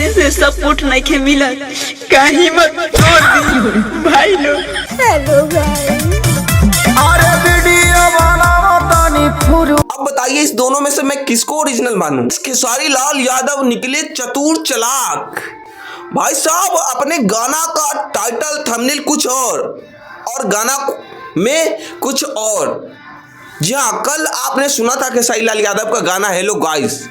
कहीं से सपोर्ट नहीं के मिला का हिम्मत तोड़ दी भाई लोग। हेलो भाई। अरे वीडियो बनाओ तानी फुरू। अब बताइए इस दोनों में से मैं किसको ओरिजिनल मानूं? खेसारी लाल यादव निकले चतुर चालाक। भाई साहब अपने गाना का टाइटल थंबनेल कुछ और गाना में कुछ और। जी हाँ, कल आपने सुना था खेसारी लाल यादव का गाना हेलो गाइस।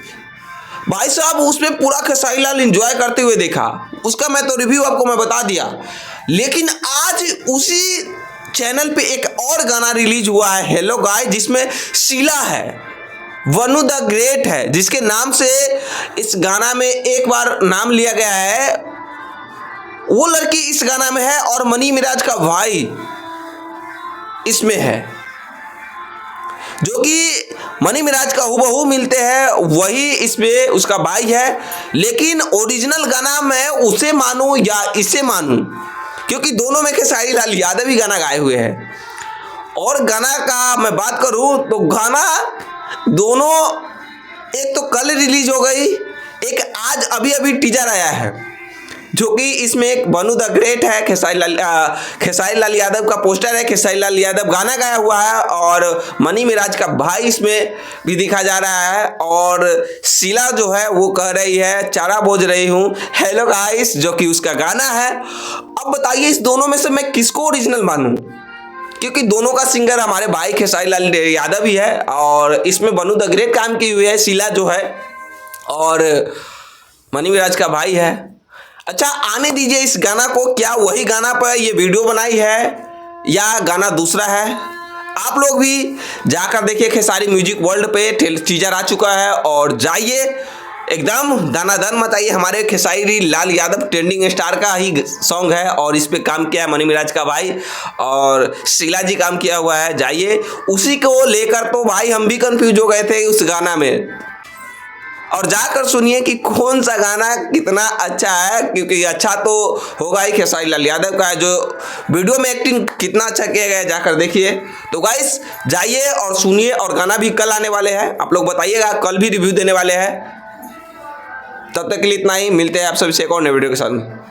भाई साहब उसमें पूरा खेसारी लाल एंजॉय करते हुए देखा, उसका मैं तो रिव्यू आपको मैं बता दिया। लेकिन आज उसी चैनल पे एक और गाना रिलीज हुआ है हेलो गाइस, जिसमें शीला है, वनु द ग्रेट है, जिसके नाम से इस गाना में एक बार नाम लिया गया है। वो लड़की इस गाना में है और मनी मिराज का भाई इसमें है, जो कि मनी मिराज का हुबहू मिलते हैं वही इसमें उसका भाई है। लेकिन ओरिजिनल गाना मैं उसे मानूं या इसे मानूं, क्योंकि दोनों में खेसारी लाल यादव ही गाना गाए हुए हैं। और गाना का मैं बात करूं तो गाना दोनों एक तो कल रिलीज हो गई, एक आज अभी अभी टीजर आया है, जो कि इसमें एक वनु द ग्रेट है, खेसारी लाल यादव का पोस्टर है, खेसारी लाल यादव गाना गाया हुआ है और मनी मिराज का भाई इसमें भी दिखा जा रहा है। और शीला जो है वो कह रही है चारा बोझ रही हूँ हेलो गाइस, जो कि उसका गाना है। अब बताइए इस दोनों में से मैं किसको ओरिजिनल मानूं, क्योंकि दोनों का सिंगर हमारे भाई खेसारी लाल यादव ही है और इसमें वनु द ग्रेट काम की हुई है, शीला जो है, और मनी मिराज का भाई है। अच्छा आने दीजिए इस गाना को, क्या वही गाना पर ये वीडियो बनाई है या गाना दूसरा है? आप लोग भी जाकर देखिए, खेसारी म्यूजिक वर्ल्ड पे टीजर आ चुका है और जाइए एकदम दानादान मचाइए। हमारे खेसारी लाल यादव ट्रेंडिंग स्टार का ही सॉन्ग है और इस पे काम किया है मनी मिराज का भाई और शीला जी काम किया हुआ है। जाइए उसी को लेकर तो भाई हम भी कंफ्यूज हो गए थे उस गाना में, और जाकर सुनिए कि कौन सा गाना कितना अच्छा है, क्योंकि अच्छा तो होगा ही खेसारी लाल यादव का है, जो वीडियो में एक्टिंग कितना अच्छा किया गया है जाकर देखिए। तो गाइस जाइए और सुनिए, और गाना भी कल आने वाले हैं, आप लोग बताइएगा, कल भी रिव्यू देने वाले हैं। तब तक के लिए इतना ही, मिलते हैं आप सभी से एक और नए वीडियो के साथ।